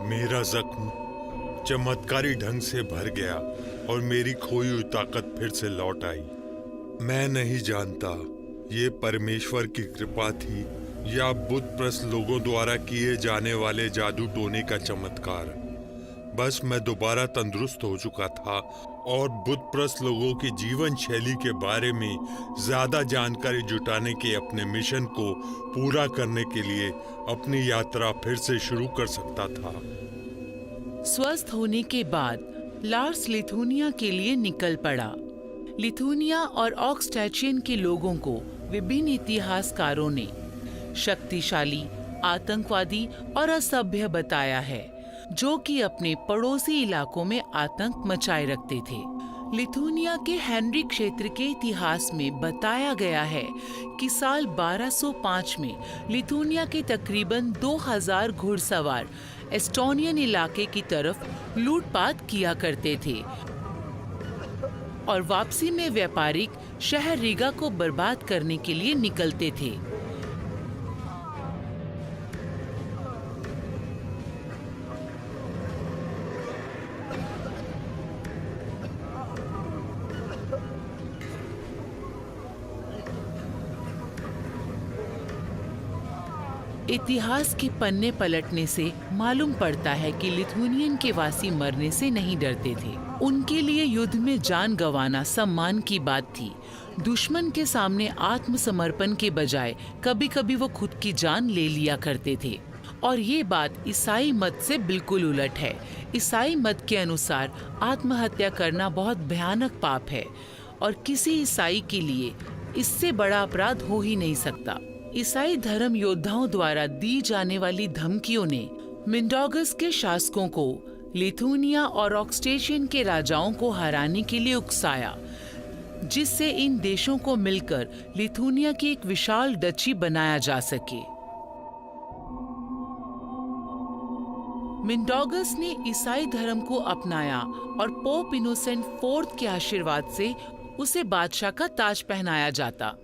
मेरा जख्म चमत्कारी ढंग से भर गया और मेरी खोई हुई ताकत फिर से लौट आई। मैं नहीं जानता ये परमेश्वर की कृपा थी या बुतप्रस्त लोगों द्वारा किए जाने वाले जादू टोने का चमत्कार। बस मैं दोबारा तंदुरुस्त हो चुका था और बुतप्रस्त लोगों की जीवन शैली के बारे में ज्यादा जानकारी जुटाने के अपने मिशन को पूरा करने के लिए अपनी यात्रा फिर से शुरू कर सकता था। स्वस्थ होने के बाद लार्स लिथुनिया के लिए निकल पड़ा। लिथुनिया और ऑक्सटैचियन के लोगों को विभिन्न इतिहासकारों ने शक्तिशाली, आतंकवादी और असभ्य बताया है, जो कि अपने पड़ोसी इलाकों में आतंक मचाए रखते थे। लिथुनिया के हेनरी क्षेत्र के इतिहास में बताया गया है कि साल 1205 में लिथुनिया के तकरीबन 2000 घुड़सवार एस्टोनियन इलाके की तरफ लूटपाट किया करते थे और वापसी में व्यापारिक शहर रीगा को बर्बाद करने के लिए निकलते थे। इतिहास के पन्ने पलटने से मालूम पड़ता है कि लिथुनियन के वासी मरने से नहीं डरते थे। उनके लिए युद्ध में जान गंवाना सम्मान की बात थी। दुश्मन के सामने आत्मसमर्पण के बजाय कभी कभी वो खुद की जान ले लिया करते थे। और ये बात ईसाई मत से बिल्कुल उलट है। ईसाई मत के अनुसार आत्महत्या करना बहुत भयानक पाप है और किसी ईसाई के लिए इससे बड़ा अपराध हो ही नहीं सकता। ईसाई धर्म योद्धाओं द्वारा दी जाने वाली धमकियों ने मिंडोगस के शासकों को लिथुनिया और ऑक्सटेशियन के राजाओं को हराने के लिए उकसाया, जिससे इन देशों को मिलकर लिथुनिया की एक विशाल डची बनाया जा सके। मिंडोगस ने ईसाई धर्म को अपनाया और पोप इनोसेंट IV के आशीर्वाद से उसे बादशाह का ताज पहनाया जाता।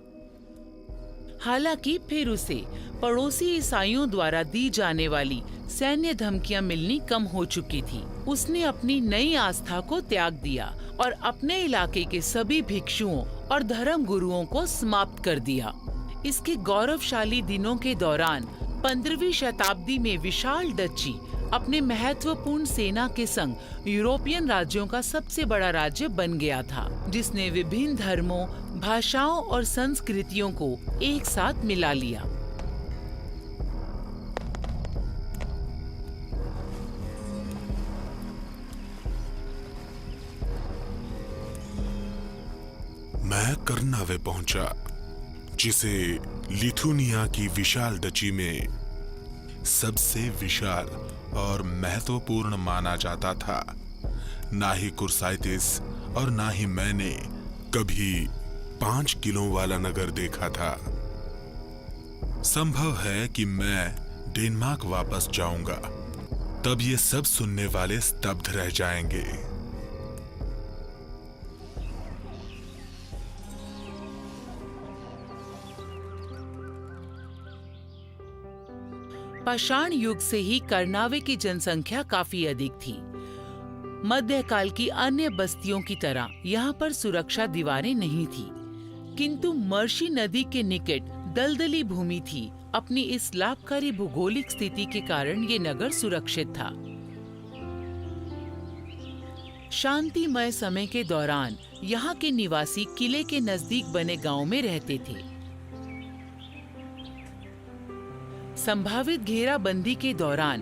हालांकि फिर उसे पड़ोसी ईसाइयों द्वारा दी जाने वाली सैन्य धमकियां मिलनी कम हो चुकी थी। उसने अपनी नई आस्था को त्याग दिया और अपने इलाके के सभी भिक्षुओं और धर्म गुरुओं को समाप्त कर दिया। इसके गौरवशाली दिनों के दौरान 15वीं शताब्दी में विशाल डची अपने महत्वपूर्ण सेना के संग यूरोपियन राज्यों का सबसे बड़ा राज्य बन गया था, जिसने विभिन्न धर्मों, भाषाओं और संस्कृतियों को एक साथ मिला लिया। मैं कर्नावे पहुंचा, जिसे लिथुनिया की विशाल डची में सबसे विशाल और महत्वपूर्ण माना जाता था। ना ही कुर्साइटिस और ना ही मैंने कभी 5 किलो वाला नगर देखा था। संभव है कि मैं डेनमार्क वापस जाऊंगा, तब ये सब सुनने वाले स्तब्ध रह जाएंगे। पाषाण युग से ही कर्नावे की जनसंख्या काफी अधिक थी। मध्यकाल की अन्य बस्तियों की तरह यहाँ पर सुरक्षा दीवारें नहीं थी, किंतु मर्शी नदी के निकट दलदली भूमि थी। अपनी इस लाभकारी भौगोलिक स्थिति के कारण ये नगर सुरक्षित था। शांतिमय समय के दौरान यहाँ के निवासी किले के नजदीक बने गांव में रहते थे। संभावित घेराबंदी के दौरान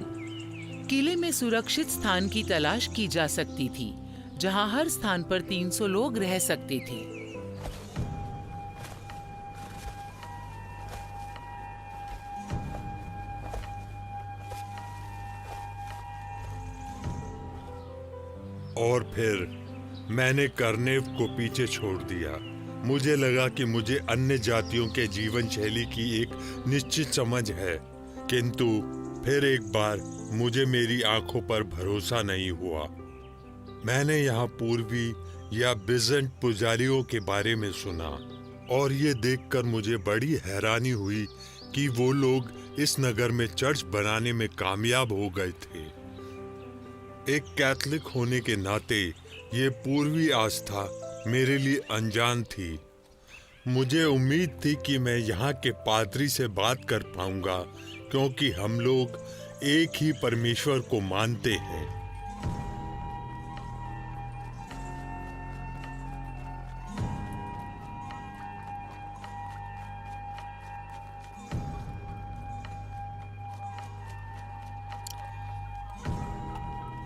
किले में सुरक्षित स्थान की तलाश की जा सकती थी, जहां हर स्थान पर 300 लोग रह सकते थे। और फिर मैंने कर्नेव को पीछे छोड़ दिया। मुझे लगा कि मुझे अन्य जातियों के जीवन शैली की एक निश्चित समझ है, किंतु फिर एक बार मुझे मेरी आंखों पर भरोसा नहीं हुआ। मैंने यहाँ पूर्वी या बिजेंट पुजारियों के बारे में सुना और ये देखकर मुझे बड़ी हैरानी हुई कि वो लोग इस नगर में चर्च बनाने में कामयाब हो गए थे। एक कैथलिक होने के नाते ये पूर्वी आस्था मेरे लिए अनजान थी। मुझे उम्मीद थी कि मैं यहाँ के पादरी से बात कर पाऊंगा, क्योंकि हम लोग एक ही परमेश्वर को मानते हैं।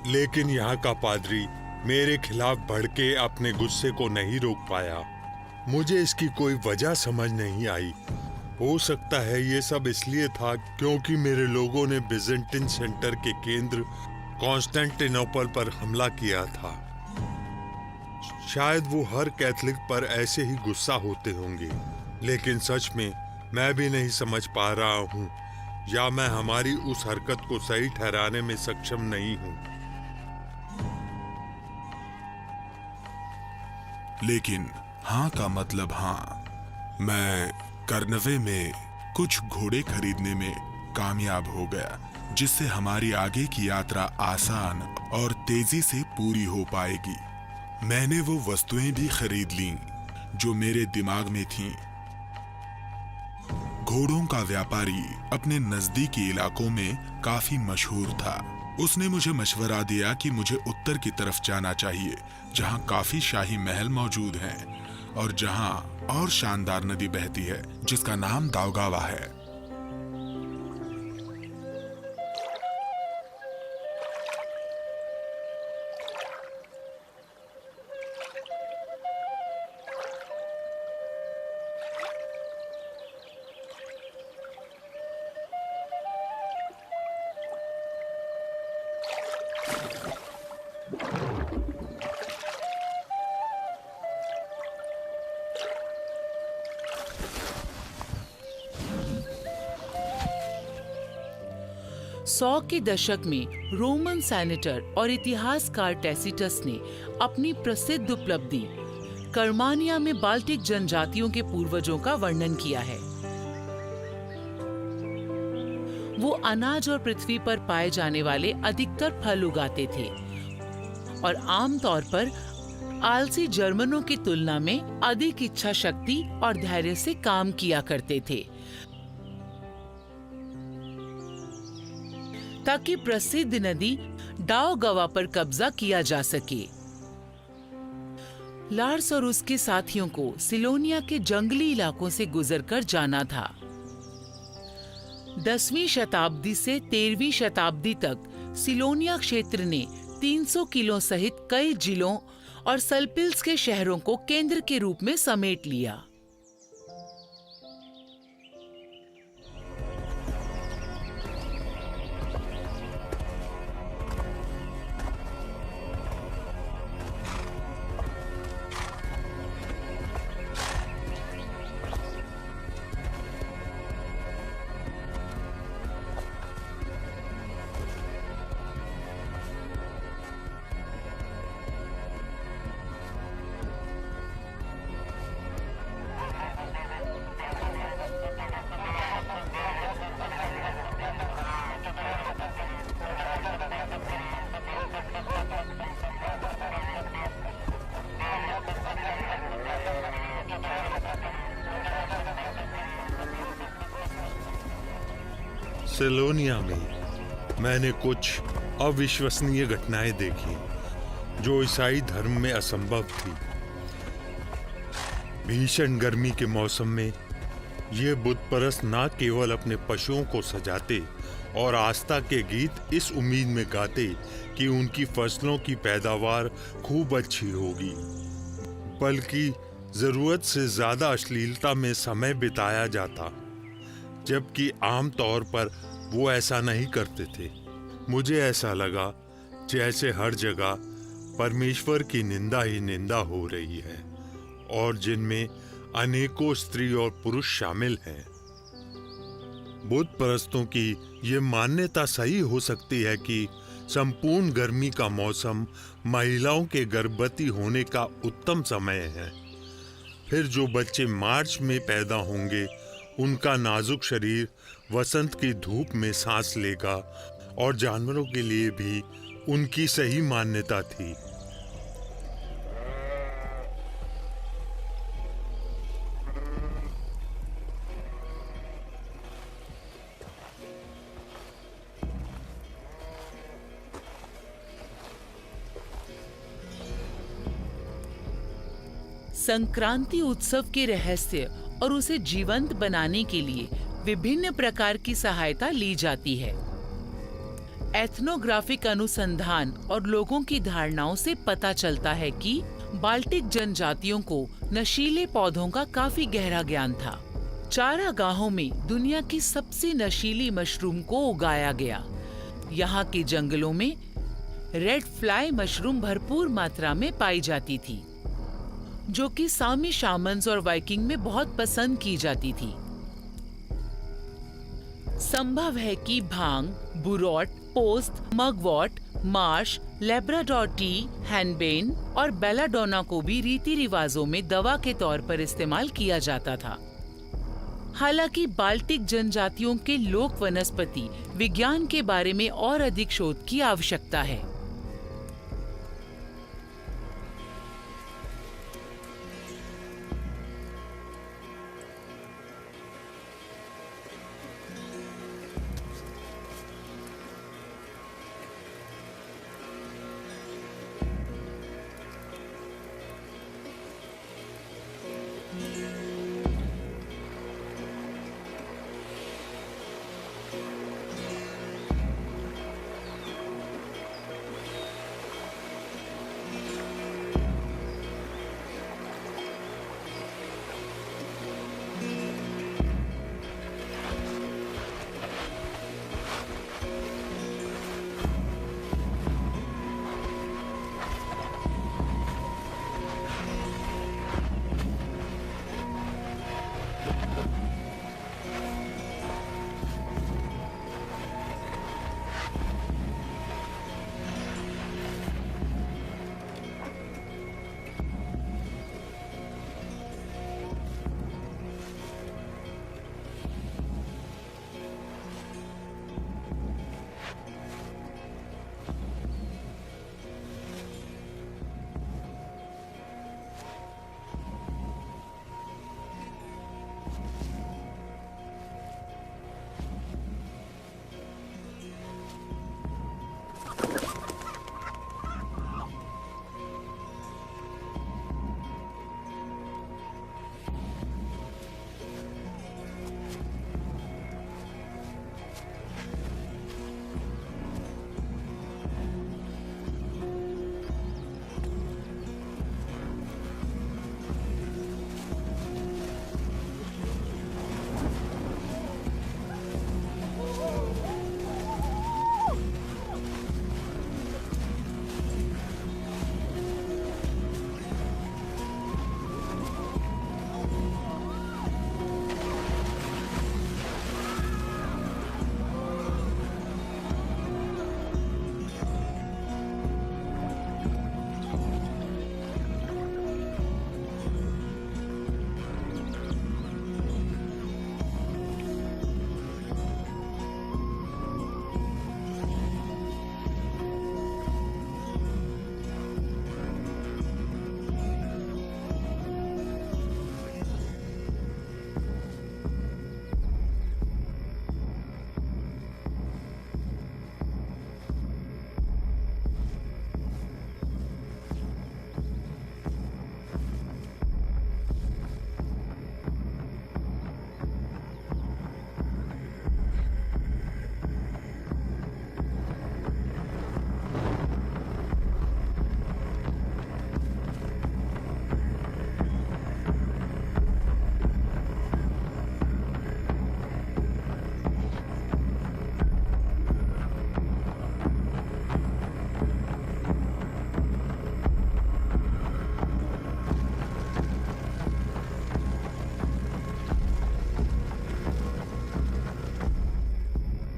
लेकिन यहाँ का पादरी मेरे खिलाफ भड़के अपने गुस्से को नहीं रोक पाया। मुझे इसकी कोई वजह समझ नहीं आई। हो सकता है ये सब इसलिए था क्योंकि मेरे लोगों ने बिजेंटिन सेंटर के केंद्र कॉन्स्टेंटिनोपल पर हमला किया था। शायद वो हर कैथलिक पर ऐसे ही गुस्सा होते होंगे, लेकिन सच में मैं भी नहीं समझ पा रहा हूँ, या मैं हमारी उस हरकत को सही ठहराने में सक्षम नहीं हूँ। लेकिन हाँ का मतलब हाँ। मैं कर्नवे में कुछ घोड़े खरीदने में कामयाब हो गया, जिससे हमारी आगे की यात्रा आसान और तेजी से पूरी हो पाएगी। मैंने वो वस्तुएं भी खरीद लीं जो मेरे दिमाग में थीं। घोड़ों का व्यापारी अपने नजदीकी इलाकों में काफी मशहूर था। उसने मुझे मशवरा दिया कि मुझे उत्तर की तरफ जाना चाहिए, जहां काफी शाही महल मौजूद हैं और जहां और शानदार नदी बहती है जिसका नाम दाउगावा है। सौ के दशक में रोमन सेनेटर और इतिहासकार टैसिटस ने अपनी प्रसिद्ध उपलब्धि कर्मानिया में बाल्टिक जनजातियों के पूर्वजों का वर्णन किया है। वो अनाज और पृथ्वी पर पाए जाने वाले अधिकतर फल उगाते थे और आमतौर पर आलसी जर्मनों की तुलना में अधिक इच्छा शक्ति और धैर्य से काम किया करते थे, ताकि प्रसिद्ध नदी दाउगावा पर कब्जा किया जा सके। लार्स और उसके साथियों को सिलोनिया के जंगली इलाकों से गुजरकर जाना था। 10वीं शताब्दी से 13वीं शताब्दी तक सिलोनिया क्षेत्र ने 300 किलो सहित कई जिलों और सल्पिल्स के शहरों को केंद्र के रूप में समेट लिया। सिलोनिया में मैंने कुछ अविश्वसनीय घटनाएं देखी जो ईसाई धर्म में असंभव थी। भीषण गर्मी के मौसम में ये बुत परस्त न केवल अपने पशुओं को सजाते और आस्था के गीत इस उम्मीद में गाते कि उनकी फसलों की पैदावार खूब अच्छी होगी, बल्कि जरूरत से ज्यादा अश्लीलता में समय बिताया जाता, जबकि आम तौर पर वो ऐसा नहीं करते थे। मुझे ऐसा लगा जैसे हर जगह परमेश्वर की निंदा ही निंदा हो रही है, और जिनमें अनेकों स्त्री और पुरुष शामिल हैं। बुत परस्तों की ये मान्यता सही हो सकती है कि संपूर्ण गर्मी का मौसम महिलाओं के गर्भवती होने का उत्तम समय है। फिर जो बच्चे मार्च में पैदा होंगे उनका नाजुक शरीर वसंत की धूप में सांस लेगा, और जानवरों के लिए भी उनकी सही मान्यता थी। संक्रांति उत्सव के रहस्य और उसे जीवंत बनाने के लिए विभिन्न प्रकार की सहायता ली जाती है। एथनोग्राफिक अनुसंधान और लोगों की धारणाओं से पता चलता है कि बाल्टिक जनजातियों को नशीले पौधों का काफी गहरा ज्ञान था। चारागाहों में दुनिया की सबसे नशीली मशरूम को उगाया गया। यहाँ के जंगलों में रेड फ्लाई मशरूम भरपूर मात्रा में पाई जाती थी, जो कि सामी शामन्स और वाइकिंग में बहुत पसंद की जाती थी। संभव है कि भांग, बुरॉट, पोस्त, मगवॉट, मार्श, लेब्राडोर टी, हैनबेन और बेलाडोना को भी रीति रिवाजों में दवा के तौर पर इस्तेमाल किया जाता था। हालांकि बाल्टिक जनजातियों के लोक वनस्पति विज्ञान के बारे में और अधिक शोध की आवश्यकता है।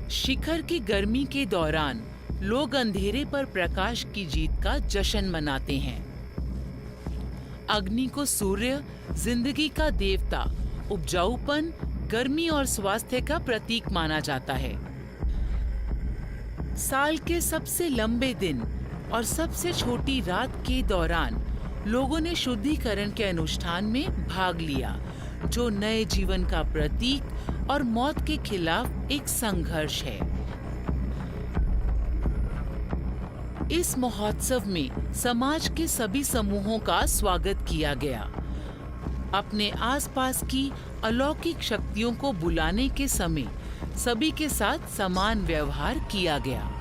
शिखर की गर्मी के दौरान लोग अंधेरे पर प्रकाश की जीत का जश्न मनाते हैं। अग्नि को सूर्य, जिंदगी का देवता, उपजाऊपन, गर्मी और स्वास्थ्य का प्रतीक माना जाता है। साल के सबसे लंबे दिन और सबसे छोटी रात के दौरान लोगों ने शुद्धिकरण के अनुष्ठान में भाग लिया, जो नए जीवन का प्रतीक और मौत के खिलाफ एक संघर्ष है। इस महोत्सव में समाज के सभी समूहों का स्वागत किया गया। अपने आसपास की अलौकिक शक्तियों को बुलाने के समय सभी के साथ समान व्यवहार किया गया।